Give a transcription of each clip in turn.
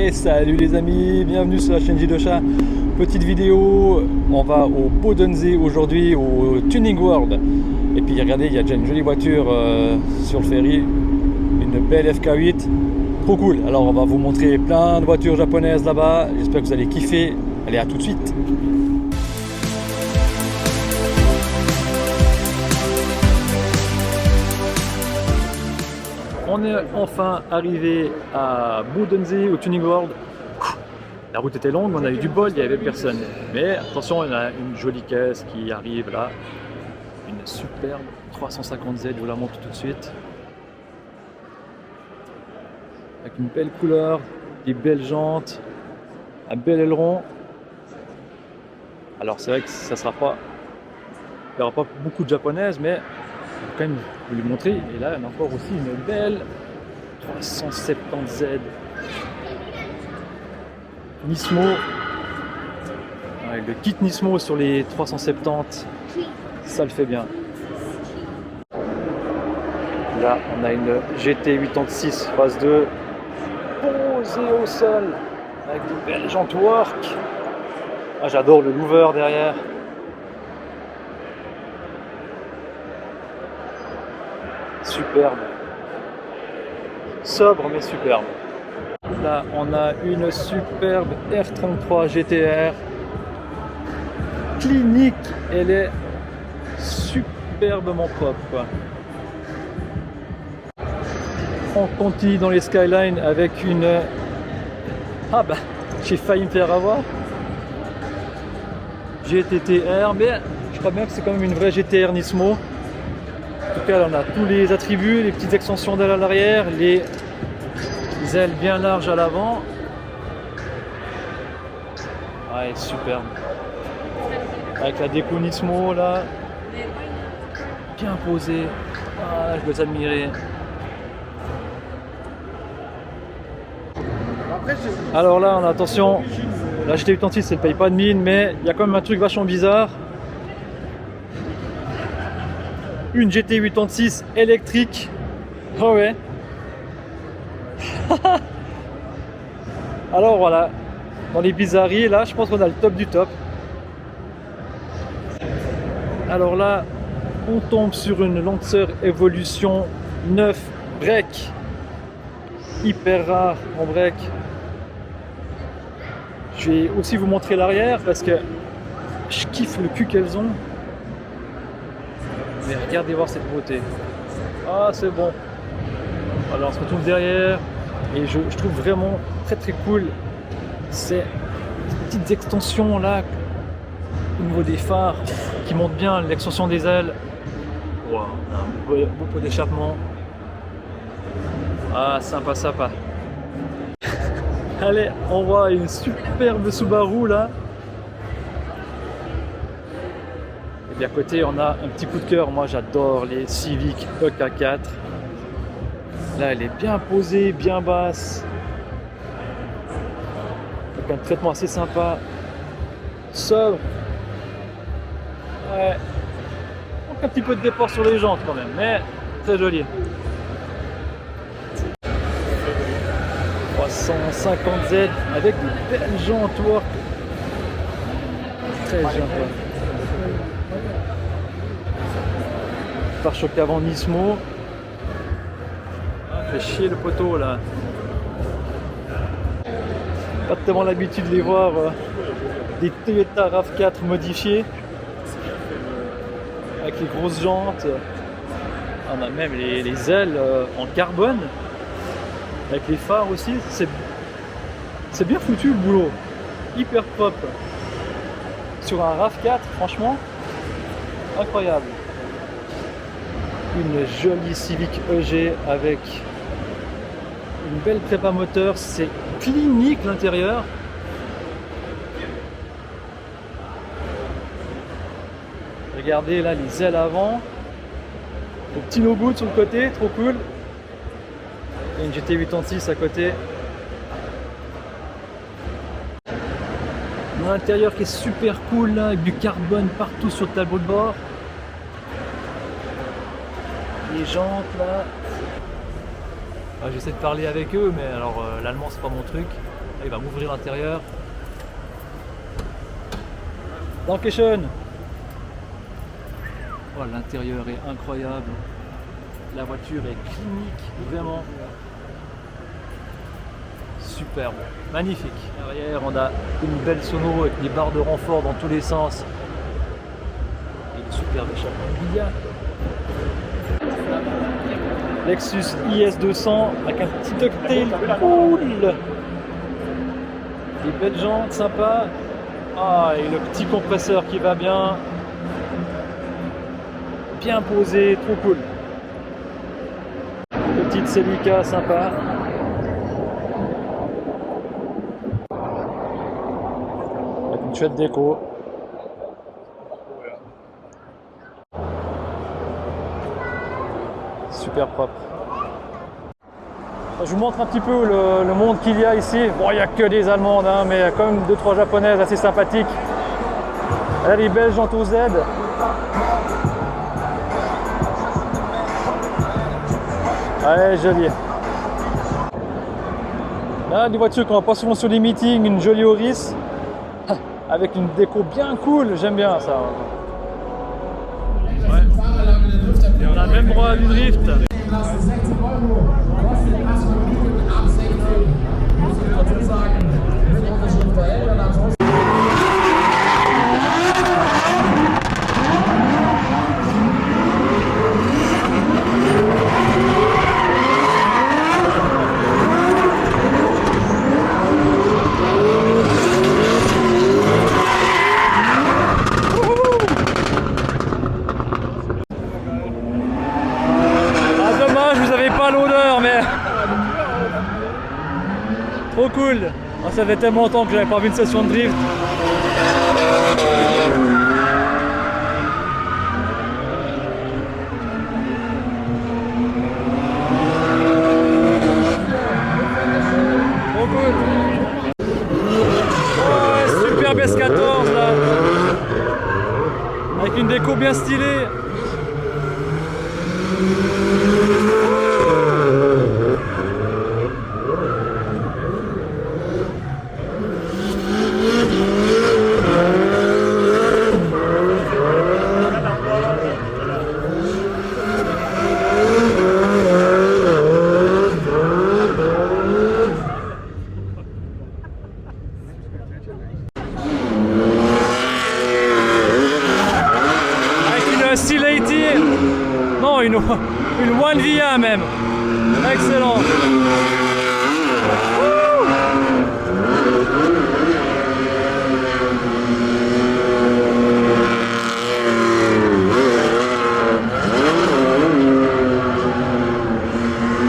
Et salut les amis, bienvenue sur la chaîne J2Chat. Petite vidéo, on va au Bodensee aujourd'hui, au Tuning World. Et puis regardez, il y a déjà une jolie voiture sur le ferry, une belle FK8, trop cool. Alors on va vous montrer plein de voitures japonaises là-bas, j'espère que vous allez kiffer. Allez, à tout de suite. On est enfin arrivé à Bodensee, au Tuning World. La route était longue, on a eu du bol, il n'y avait personne. Mais attention, il y a une jolie caisse qui arrive là. Une superbe 350Z, je vous la montre tout de suite. Avec une belle couleur, des belles jantes, un bel aileron. Alors c'est vrai que ça sera pas, il n'y aura pas beaucoup de japonaises, mais je vais quand même vous le montrer. Et là, il y en a encore aussi une belle 370Z Nismo. Ouais, le kit Nismo sur les 370, ça le fait bien. Là, on a une GT86 phase 2 posée au sol avec de belles jantes work. Ah, j'adore le louver derrière. Superbe. Sobre mais superbe. Là, on a une superbe R33 GTR. Clinique, elle est superbement propre, quoi. On continue dans les Skylines avec une... Ah bah, j'ai failli me faire avoir. GTTR, mais je crois bien que c'est quand même une vraie GTR Nismo. En tout cas, là, on a tous les attributs, les petites extensions d'ailes à l'arrière, les ailes bien larges à l'avant. Ouais, superbe. Avec la déco Nismo là, bien posée. Ah, je dois admirer. Alors là, on a attention, la GT86 elle paye pas de mine, mais il y a quand même un truc vachement bizarre. Une GT86 électrique. Oh ouais. Alors voilà, dans les bizarreries, là je pense qu'on a le top du top. Alors là, on tombe sur une Lancer Evolution 9 break. Hyper rare en break. Je vais aussi vous montrer l'arrière parce que je kiffe le cul qu'elles ont. Mais regardez voir cette beauté. Ah, c'est bon. Alors on se retrouve derrière et je trouve vraiment très cool ces petites extensions là au niveau des phares qui montent bien, l'extension des ailes. Wow, un beau pot d'échappement. Ah, sympa. Allez, on voit une superbe Subaru là. Et à côté, on a un petit coup de cœur. Moi, j'adore les Civic EK4. Là, elle est bien posée, bien basse. Avec un traitement assez sympa. Sobre. Ouais. Donc un petit peu de déport sur les jantes quand même, mais très joli. 350Z avec de belles jantes work. Très sympa. Pare-choc avant Nismo. Fait chier le poteau là. Pas tellement l'habitude de les voir des Toyota RAV4 modifiés avec les grosses jantes. On a même les ailes en carbone avec les phares aussi. C'est bien foutu le boulot, hyper propre sur un RAV4, franchement incroyable. Une jolie Civic EG avec une belle prépa moteur, c'est clinique l'intérieur. Regardez là les ailes avant, le petit logo sur le côté, trop cool. Et une GT86 à côté. L'intérieur qui est super cool là, avec du carbone partout sur le tableau de bord. Les jantes là. J'essaie de parler avec eux, mais alors l'allemand c'est pas mon truc. Là, il va m'ouvrir l'intérieur. Dankeschön. Oh, l'intérieur est incroyable. La voiture est clinique, vraiment. Superbe, magnifique. Derrière, on a une belle sono avec des barres de renfort dans tous les sens. Et une superbe échappement. Lexus IS200 avec un petit ducktail cool. Des belles jantes sympas. Ah, et le petit compresseur qui va bien. Bien posé, trop cool. Petite Celica sympa. Avec une chouette déco. Super propre. Je vous montre un petit peu le monde qu'il y a ici. Bon, il n'y a que des Allemandes, hein, mais il y a quand même 2-3 Japonaises assez sympathiques. Là, les belles jantes au Z. Ouais, joli. Là, des voitures qu'on voit pas souvent sur les meetings, une jolie Auris. Avec une déco bien cool, j'aime bien ça. Ouais. Et on a même droit à du drift. Trop cool! Oh, ça fait tellement longtemps que j'avais pas vu une session de drift. Trop cool! Oh, super S14 là! Avec une déco bien stylée. Non, une 1VA même. Excellent.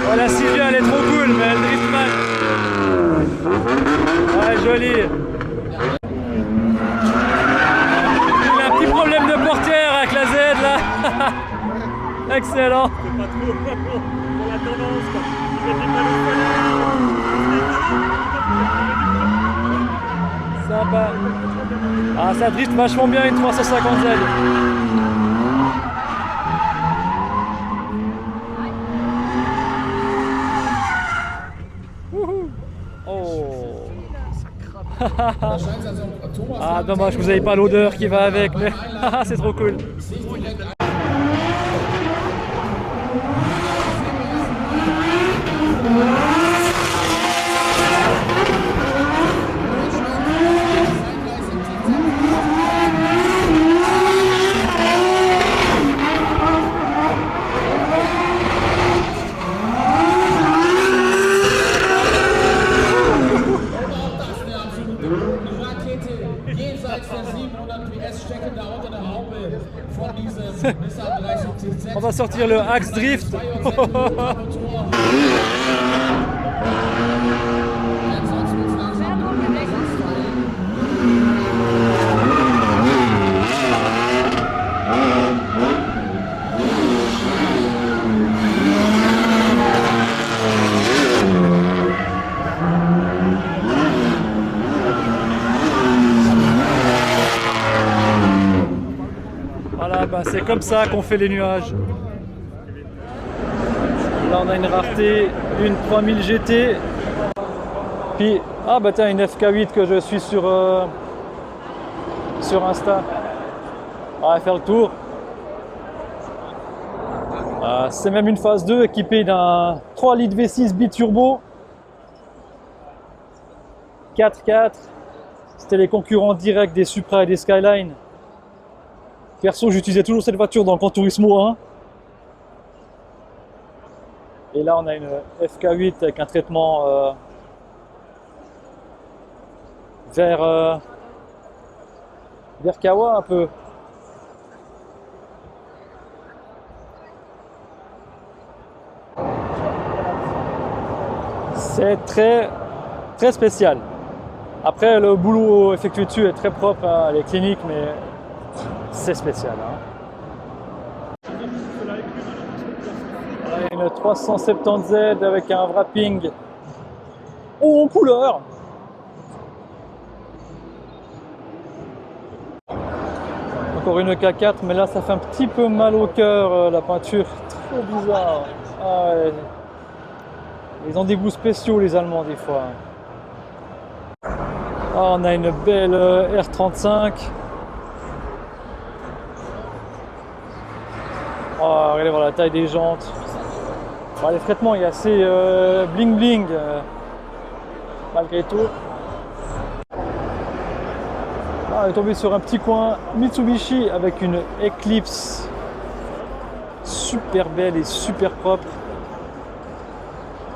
Oh, la Silvia elle est trop cool, mais elle drift mal. Ouais, jolie. Il a un petit problème de portière avec la Z là. Excellent. C'est pas trop pour la tendance quoi. Sympa. Ah, ça drift vachement bien une 350Z. Oh. Ah dommage que vous n'avez pas l'odeur qui va avec, mais c'est trop cool. On va sortir le Axe Drift. Voilà, ben c'est comme ça qu'on fait les nuages. Là on a une rareté, une 3000 GT. Puis, ah bah tiens, une FK8 que je suis sur Insta. On va faire le tour. C'est même une phase 2 équipée d'un 3 litres V6 biturbo 4x4. C'était les concurrents directs des Supra et des Skyline. Perso, j'utilisais toujours cette voiture dans le Gran Turismo 1. Et là, on a une FK8 avec un traitement vers Kawa un peu. C'est très spécial. Après, le boulot effectué dessus est très propre, hein, les cliniques, mais c'est spécial. Hein. Une 370Z avec un wrapping en couleur. Encore une K4, mais là ça fait un petit peu mal au cœur, la peinture, trop bizarre. Ah ouais. Ils ont des goûts spéciaux les Allemands des fois. Ah, on a une belle R35. Oh, regardez voir la taille des jantes. Bon, les traitements il est assez bling bling malgré tout. Ah, on est tombé sur un petit coin Mitsubishi avec une Eclipse super belle et super propre.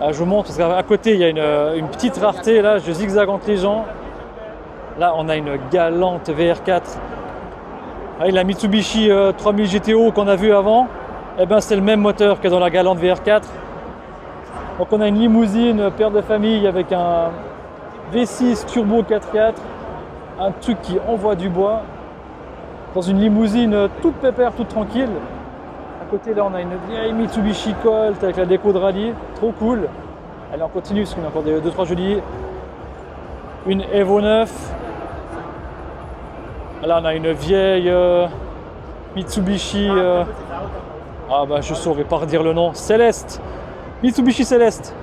Je vous montre parce qu'à côté il y a une petite rareté, là je zigzague entre les gens. Là on a une galante VR4 avec la Mitsubishi 3000 GTO qu'on a vu avant. Et ben c'est le même moteur que dans la galante VR4. Donc on a une limousine père de famille avec un V6 turbo 4x4, un truc qui envoie du bois dans une limousine toute pépère, toute tranquille. À côté là on a une vieille Mitsubishi Colt avec la déco de rallye, trop cool. Allez on continue parce qu'on a encore 2-3 jolis. Une Evo 9. Là on a une vieille Mitsubishi ah bah je saurais pas redire le nom, Céleste, Mitsubishi Céleste.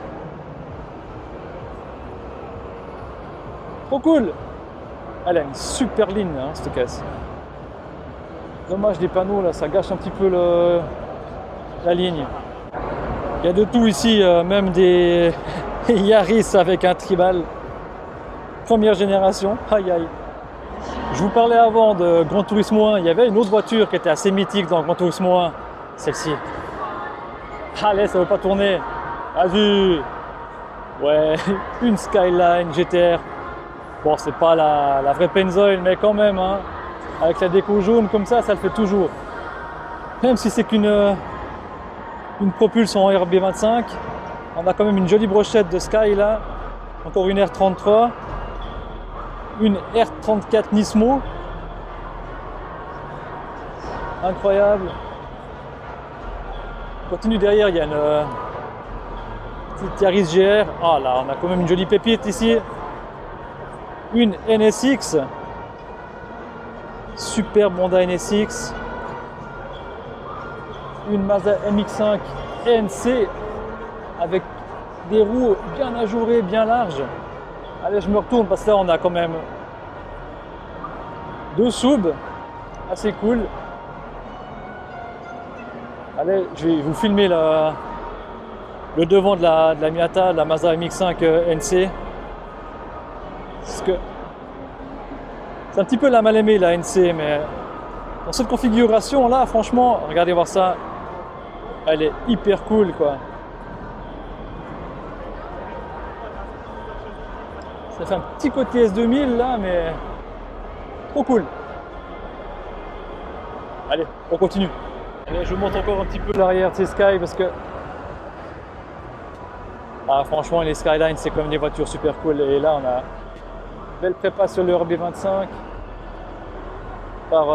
Trop cool. Elle a une super ligne hein, cette caisse. Dommage des panneaux là, ça gâche un petit peu la ligne. Il y a de tout ici, même des Yaris avec un tribal. Première génération, aïe aïe. Je vous parlais avant de Gran Turismo 1, il y avait une autre voiture qui était assez mythique dans Gran Turismo 1, celle-ci. Allez, ça veut pas tourner. Vas-y. Ouais, une Skyline GTR. Bon, c'est pas la vraie Pennzoil, mais quand même, hein, avec la déco jaune comme ça le fait toujours. Même si c'est qu'une propulse en RB25, on a quand même une jolie brochette de Sky là. Encore une R33, une R34 Nismo. Incroyable. Continue derrière, il y a une petite Yaris GR. Ah là, on a quand même une jolie pépite ici. Une NSX. Superbe Honda NSX. Une Mazda MX-5 NC avec des roues bien ajourées, bien larges. Allez, je me retourne parce que là on a quand même deux subs assez cool. Allez, je vais vous filmer le devant de la Miata, de la Mazda MX-5 NC. Parce que c'est un petit peu la mal aimée la NC, mais dans cette configuration là, franchement, regardez voir ça, elle est hyper cool quoi. Ça fait un petit côté S2000 là, mais trop cool. Allez, on continue. Allez, je vous montre encore un petit peu l'arrière de ces Sky parce que franchement les Skyline c'est comme des voitures super cool. Et là on a belle prépa sur le RB25 par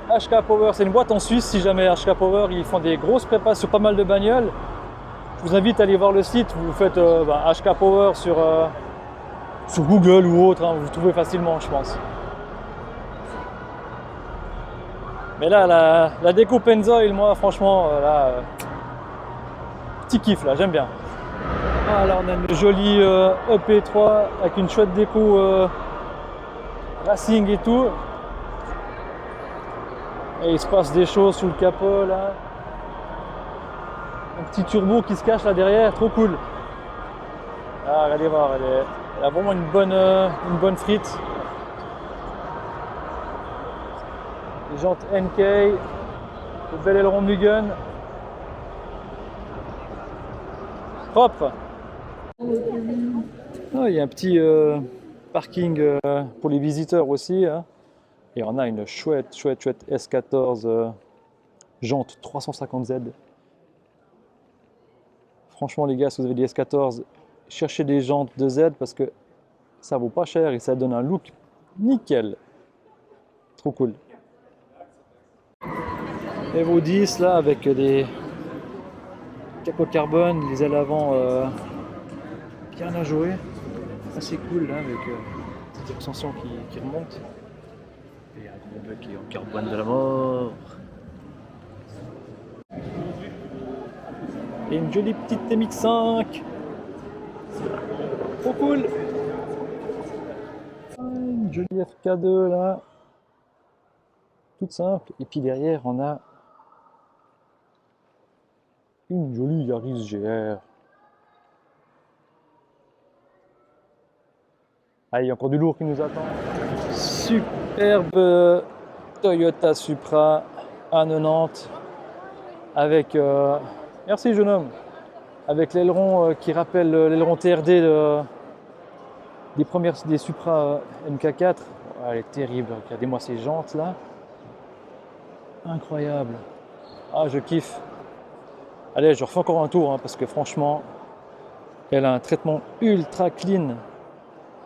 HK Power. C'est une boîte en Suisse. Si jamais HK Power ils font des grosses prépas sur pas mal de bagnoles, je vous invite à aller voir le site. Vous faites HK Power sur Google ou autre, hein, vous trouvez facilement je pense. Mais là la déco Pennzoil, moi franchement là Petit kiff là, j'aime bien. Ah, là on a une jolie EP3 avec une chouette déco racing et tout. Et il se passe des choses sous le capot là. Un petit turbo qui se cache là derrière, trop cool. Ah, regardez voir, elle a vraiment une bonne frite. Les jantes NK, le bel aileron Mugen. Propre. Ah, il y a un petit parking pour les visiteurs aussi. Hein. Et on a une chouette S14 jante 350Z. Franchement les gars, si vous avez des S14, cherchez des jantes de Z parce que ça vaut pas cher et ça donne un look nickel. Trop cool. Evo 10 là avec des capot carbone, les ailes avant bien ajourées. Assez cool là avec cette extension qui remonte. Et un gros mec qui est en carbone de la mort. Et une jolie petite MX5. Trop cool. Une jolie FK2 là. Toute simple. Et puis derrière on a une jolie Yaris GR. Ah, il y a encore du lourd qui nous attend. Superbe Toyota Supra A90 avec merci jeune homme, avec l'aileron qui rappelle l'aileron TRD des Supra MK4. Oh, elle est terrible, regardez-moi ces jantes là. Incroyable. Ah, je kiffe. Allez, je refais encore un tour hein, parce que franchement, elle a un traitement ultra clean.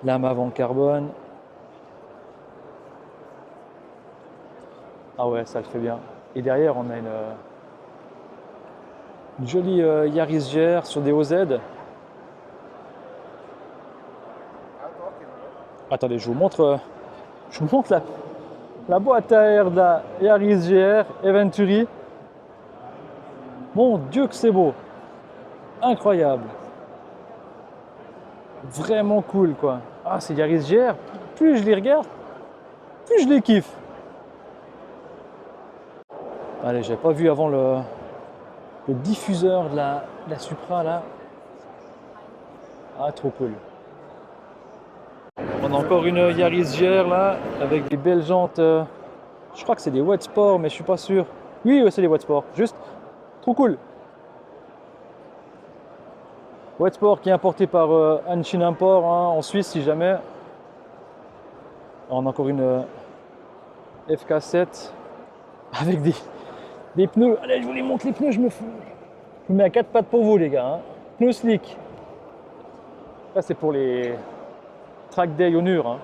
Lame avant carbone. Ah ouais, ça le fait bien. Et derrière, on a une jolie Yaris GR sur des OZ. Attendez, je vous montre la boîte à air de la Yaris GR Eventuri. Mon Dieu que c'est beau. Incroyable. Vraiment cool quoi. Ah, c'est Yaris GR. Plus je les regarde, plus je les kiffe. Allez, j'avais pas vu avant le diffuseur de la Supra là. Ah, trop cool. On a encore une Yaris GR là avec des belles jantes. Je crois que c'est des Wet Sport, mais je suis pas sûr. Oui, c'est des Wet Sport. Juste trop cool. Wet Sport qui est importé par Hanshin Import hein, en Suisse si jamais. On a encore une FK7 avec des pneus. Allez, je vous les montre les pneus, je me mets à 4 pattes pour vous les gars. Hein. Pneus slick. Ça c'est pour les track day au mur. Hein.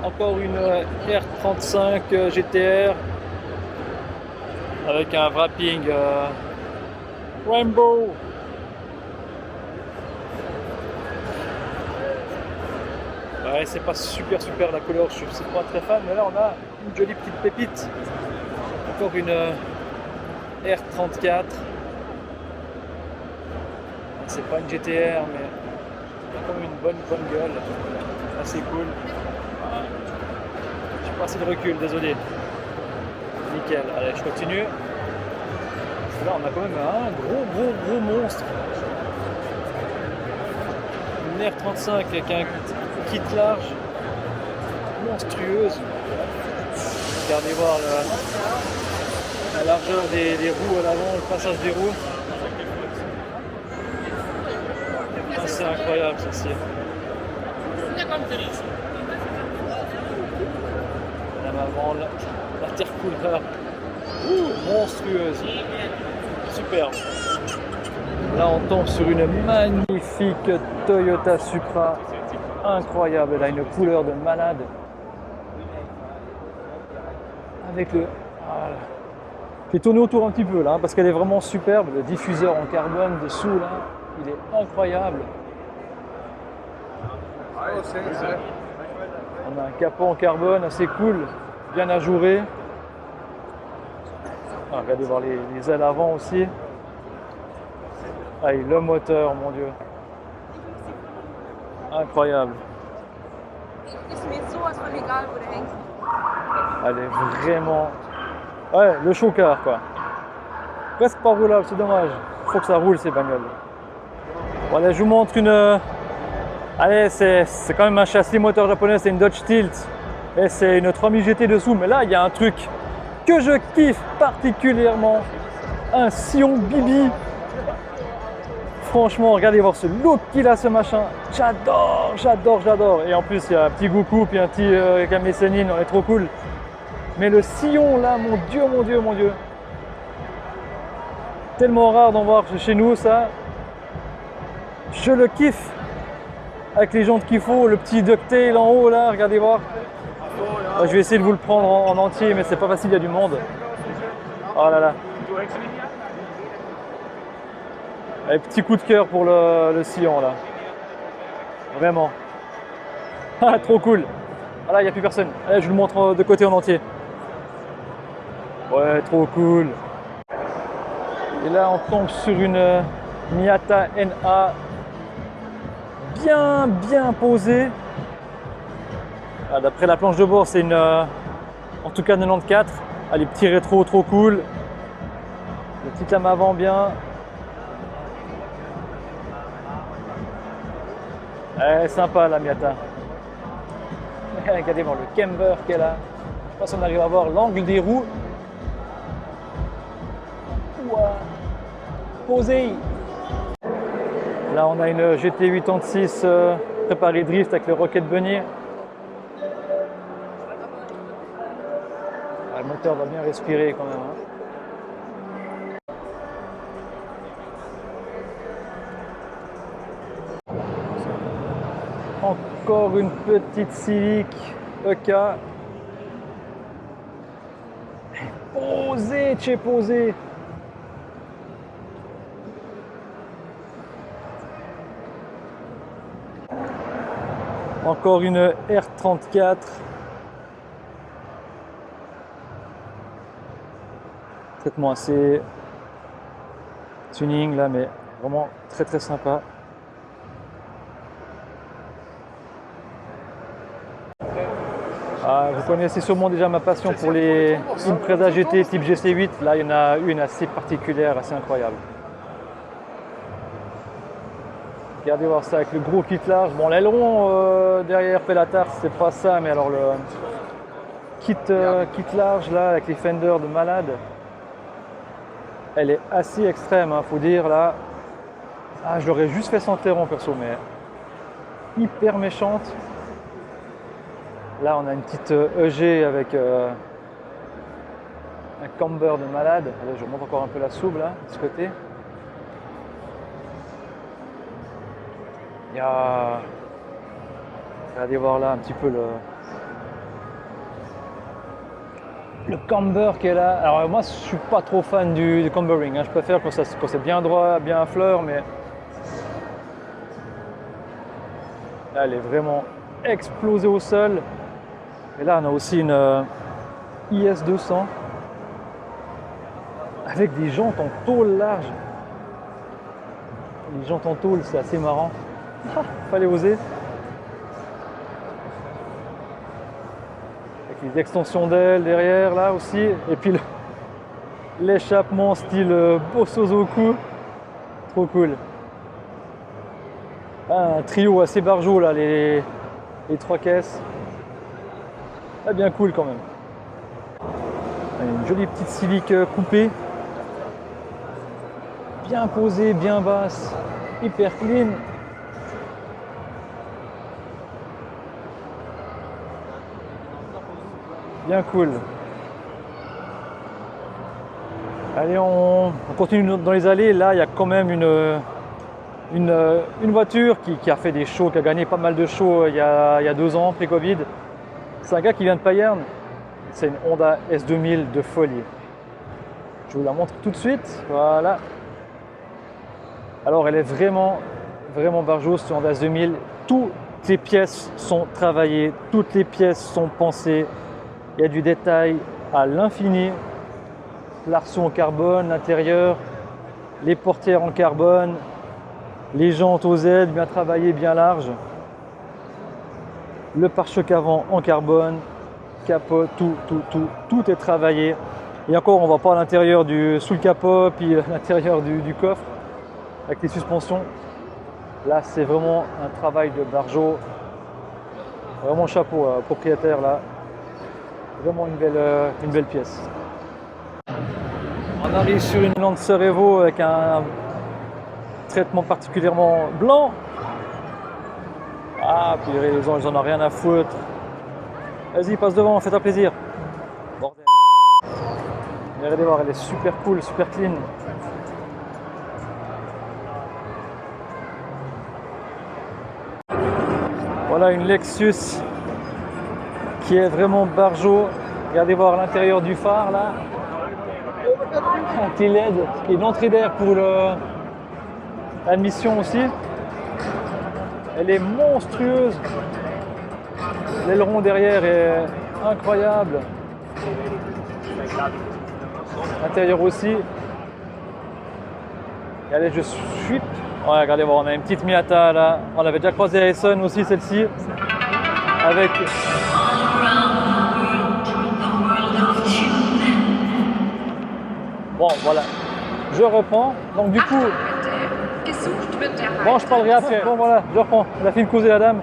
Encore une R35 GTR avec un wrapping Rainbow. Ouais, c'est pas super la couleur, je suis pas très fan, mais là on a une jolie petite pépite. Encore une R34. C'est pas une GTR, mais comme une bonne gueule. Assez cool. J'ai pas assez de recul, désolé. Nickel, allez, je continue. Là, on a quand même un gros monstre. Une R35 avec un kit large, monstrueuse. Regardez voir la largeur des roues à l'avant, le passage des roues. Ah, c'est incroyable ceci. Là avant, l'intercouleur monstrueuse, superbe. Là on tombe sur une magnifique Toyota Supra, incroyable, elle a une couleur de malade. Avec le... Voilà. Je vais tourner autour un petit peu là, parce qu'elle est vraiment superbe, le diffuseur en carbone dessous là, il est incroyable. On a un capot en carbone assez cool, bien ajouré. Ah, regardez voir les ailes avant aussi. Ah, et le moteur, mon Dieu. Incroyable. Ist mir sowas von egal, wo der hängt. Elle est vraiment... Ouais, le chocard quoi. Presque pas roulable, c'est dommage. Faut que ça roule ces bagnoles. Voilà, je vous montre une... Allez, c'est quand même un châssis moteur japonais, c'est une Dodge Tilt. Et c'est une 3000 GT dessous. Mais là, il y a un truc que je kiffe particulièrement. Un Scion Bibi. Franchement, regardez voir ce look qu'il a ce machin. J'adore, j'adore, j'adore. Et en plus, il y a un petit Goku, puis un petit Kame Sennin, on est trop cool. Mais le Scion là, mon Dieu, mon Dieu, mon Dieu. Tellement rare d'en voir chez nous ça. Je le kiffe. Avec les jantes qu'il faut, le petit ducktail en haut là, regardez voir. Je vais essayer de vous le prendre en entier, mais c'est pas facile, il y a du monde. Oh là là. Allez, petit coup de cœur pour le Scion là. Vraiment. Ah, trop cool. Ah là, il n'y a plus personne. Allez, je vous le montre de côté en entier. Ouais, trop cool. Et là, on tombe sur une Miata NA bien posée. Ah, d'après la planche de bord, c'est une en tout cas 94. Ah, les petits rétros trop cool. Les petites lames avant bien. Sympa la Miata. Regardez voir le camber qu'elle a. Je sais pas si on arrive à voir l'angle des roues. Ouah. Posé. Là on a une GT86 préparée drift avec le Rocket Bunny. Ah, le moteur va bien respirer quand même. Hein. Encore une petite Civic EK. Posé, c'è posé. Encore une R34. Traitement assez tuning là, mais vraiment très sympa. Vous connaissez sûrement déjà ma passion pour les Impreza GT type GC8. Là, il y en a une assez particulière, assez incroyable. Regardez voir ça avec le gros kit large. Bon, l'aileron derrière Pelatar, c'est pas ça, mais alors le kit large là, avec les fenders de malade, elle est assez extrême, hein, faut dire là. Ah, j'aurais juste fait sentir en perso, mais hyper méchante. Là, on a une petite EG avec un camber de malade. Là, je vous montre encore un peu la souble là, de ce côté. Il y a... Regardez voir là un petit peu le camber qu'elle a. Alors moi, je suis pas trop fan du cambering. Hein. Je préfère quand c'est bien droit, bien à fleur, mais là, elle est vraiment explosée au sol. Et là, on a aussi une IS200 avec des jantes en tôle large. Les jantes en tôle, c'est assez marrant. Fallait oser. Avec les extensions d'ailes derrière, là aussi. Et puis l'échappement style Bosozoku. Trop cool. Ah, un trio assez barjot, là, les trois caisses. Ah, bien cool quand même. Une jolie petite Civic coupée. Bien posée, bien basse, hyper clean. Bien cool. Allez, on continue dans les allées. Là, il y a quand même une voiture qui a fait des shows, qui a gagné pas mal de shows il y a 2 ans, pré-Covid. C'est un gars qui vient de Payerne. C'est une Honda S2000 de folie. Je vous la montre tout de suite. Voilà. Alors, elle est vraiment barjose, cette Honda S2000. Toutes les pièces sont travaillées, toutes les pièces sont pensées. Il y a du détail à l'infini. l'arceau en carbone, l'intérieur, les portières en carbone, les jantes aux aides bien travaillées, bien larges, le pare-choc avant en carbone, capot, tout est travaillé. Et encore, on va pas à l'intérieur sous le capot, puis à l'intérieur du coffre avec les suspensions. Là, c'est vraiment un travail de bargeot. Vraiment chapeau propriétaire là. Vraiment une belle pièce. On arrive sur une Lancer Evo avec un traitement particulièrement blanc. Ah, puis ils en ont rien à foutre. Vas-y, passe devant, fais-toi plaisir. Bordel. Mais regardez voir, elle est super cool, super clean. Voilà une Lexus qui est vraiment bargeot. Regardez voir l'intérieur du phare là. Un petit LED qui est une entrée d'air pour l'admission aussi. Elle est monstrueuse. L'aileron derrière est incroyable. L'intérieur aussi. Regardez, je suis. Ouais, regardez, bon, on a une petite Miata là. On avait déjà croisé à Essen aussi, celle-ci. Avec. Bon, voilà. Je reprends. Donc, du coup. Bon, je parlerai après. Bon, voilà, je reprends. Elle a fait une causer la dame.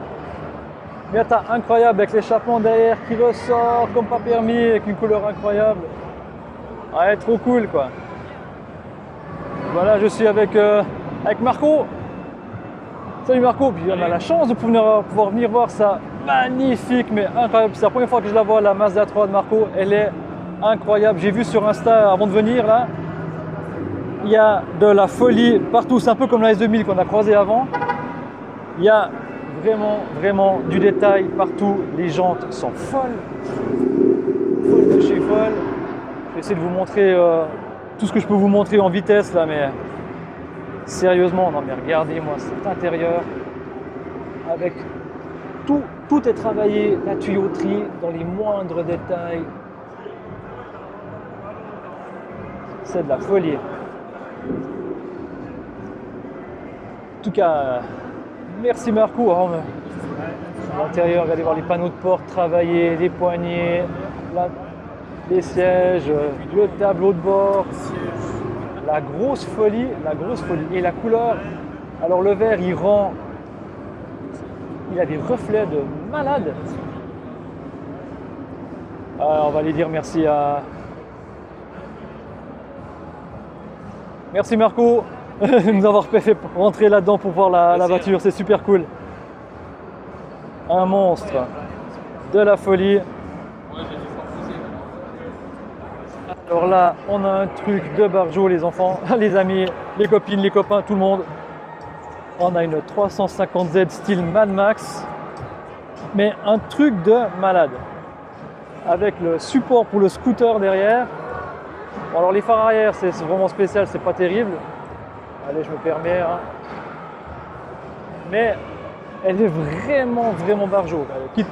Miata incroyable avec l'échappement derrière qui ressort comme pas permis avec une couleur incroyable. Ouais, trop cool quoi. Voilà, je suis avec Marco. Salut Marco, puis on a la chance de pouvoir venir voir ça magnifique mais incroyable. C'est la première fois que je la vois, la Mazda 3 de Marco. Elle est incroyable. J'ai vu sur Insta avant de venir là. Il y a de la folie partout. C'est un peu comme la S2000 qu'on a croisée avant. Il y a vraiment du détail partout. Les jantes sont folles. Folles de chez folles. Je vais essayer de vous montrer tout ce que je peux vous montrer en vitesse là, mais sérieusement, non mais regardez-moi cet intérieur avec tout est travaillé, la tuyauterie dans les moindres détails. C'est de la folie. En tout cas, merci Marco. L'intérieur, regardez voir les panneaux de porte travaillés, les poignées, les sièges, le tableau de bord. La grosse folie. Et la couleur, alors le vert, il a des reflets de malade. On va aller dire merci à... Merci Marco de nous avoir fait rentrer là-dedans pour voir la voiture, c'est super cool. Un monstre, de la folie. Alors là, on a un truc de bargeot les enfants, les amis, les copines, les copains, tout le monde. On a une 350Z style Mad Max, mais un truc de malade. Avec le support pour le scooter derrière. Bon, alors les phares arrière, c'est vraiment spécial, c'est pas terrible. Allez, je me permets. Hein. Mais elle est vraiment bargeot. Kit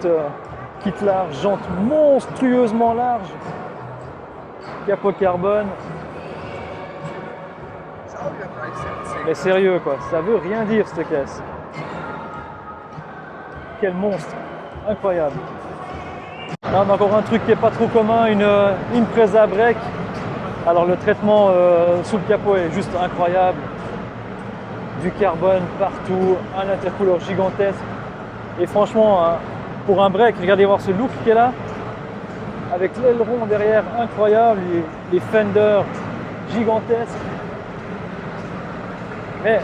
large, jante monstrueusement large. Capot carbone. Mais sérieux quoi, ça veut rien dire cette caisse. Quel monstre, incroyable. Là on a encore un truc qui n'est pas trop commun, une Preza break. Alors le traitement sous le capot est juste incroyable. Du carbone partout, un intercooler gigantesque. Et franchement, hein, pour un break, regardez voir ce look qui est là. Avec l'aileron derrière incroyable, les fenders gigantesques. Mais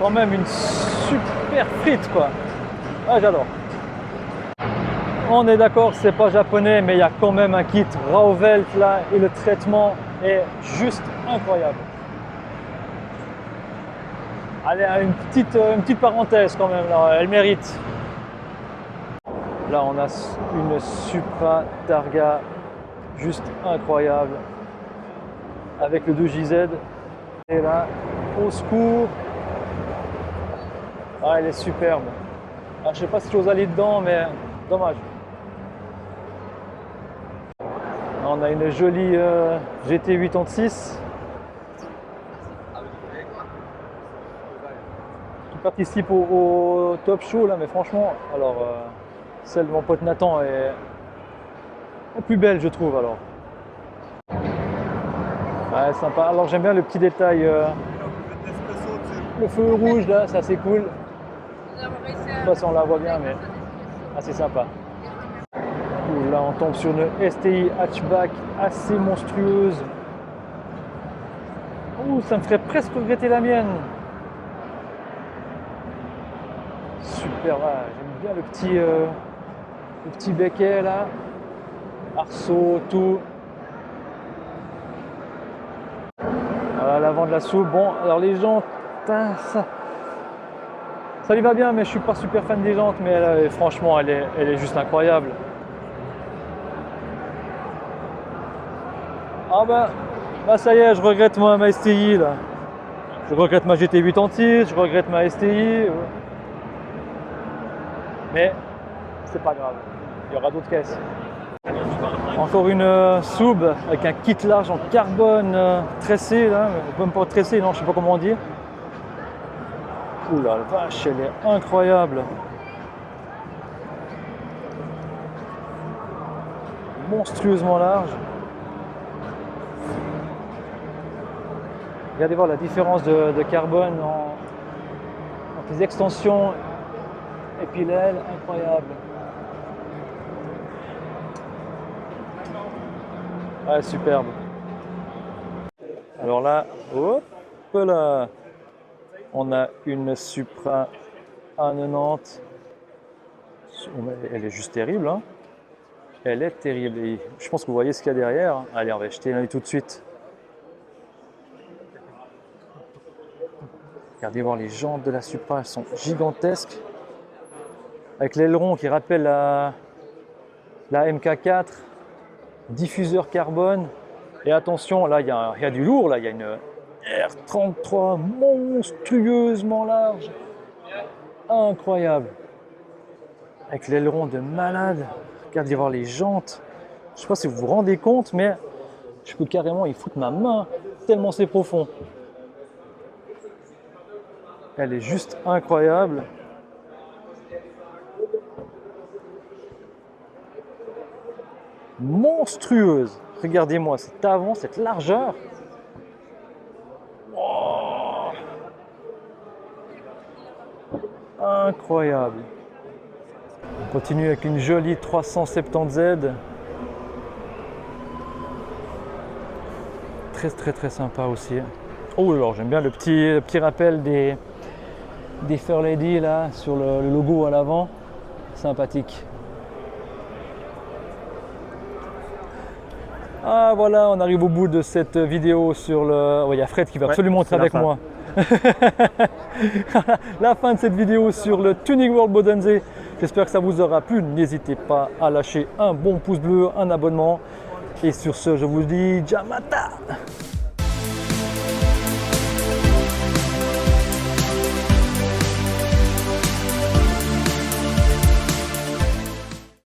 quand même une super frite quoi. Ah j'adore. On est d'accord, c'est pas japonais, mais il y a quand même un kit Rauwelt là et le traitement est juste incroyable. Allez, une petite parenthèse quand même là, elle mérite. Là on a une Supra Targa juste incroyable avec le 2JZ. Et là, au secours. Ah, elle est superbe. Ah, je sais pas si j'ose aller dedans, mais dommage. On a une jolie GT86 qui participe au Top Show là, mais franchement, alors celle de mon pote Nathan est la plus belle, je trouve. Alors, ouais, sympa. Alors j'aime bien le petit détail, le feu rouge là, ça c'est cool. Je sais pas si on la voit bien, mais assez sympa. Ouh, là on tombe sur une STI hatchback assez monstrueuse. Ouh, ça me ferait presque regretter la mienne. Super, ouais, j'aime bien le petit becquet là, arceau, tout. Voilà l'avant de la soupe. Bon, alors les jantes, ça lui va bien, mais je suis pas super fan des jantes, mais elle, franchement, elle est juste incroyable. Ah bah ça y est, je regrette ma STI là. Je regrette ma GT86, je regrette ma STI. Mais c'est pas grave, il y aura d'autres caisses. Encore une sub avec un kit large en carbone tressé là, même pas tressé, non, je sais pas comment on dit. Ouh la vache, elle est incroyable. Monstrueusement large. Regardez voir la différence de carbone entre les extensions et puis l'aile, incroyable. Ouais, superbe. Alors là, hop là, on a une Supra A90. Elle est juste terrible, hein. Elle est terrible. Et je pense que vous voyez ce qu'il y a derrière. Allez, on va jeter un œil tout de suite. Regardez voir les jantes de la Supra, elles sont gigantesques. Avec l'aileron qui rappelle la MK4, diffuseur carbone. Et attention, là il y a du lourd, là il y a une R33 monstrueusement large. Incroyable. Avec l'aileron de malade. Regardez voir les jantes. Je ne sais pas si vous vous rendez compte, mais je peux carrément y foutre ma main tellement c'est profond. Elle est juste incroyable. Monstrueuse. Regardez-moi cet avant, cette largeur. Oh. Incroyable. On continue avec une jolie 370Z. Très sympa aussi. Oh, alors j'aime bien le petit rappel des Fair Lady là sur le logo à l'avant. Sympathique. Ah voilà, on arrive au bout de cette vidéo sur le... Oh, il y a Fred qui va absolument être avec moi. La fin de cette vidéo sur le Tuning World Bodensee. J'espère que ça vous aura plu. N'hésitez pas à lâcher un bon pouce bleu, un abonnement. Et sur ce, je vous dis Jamata!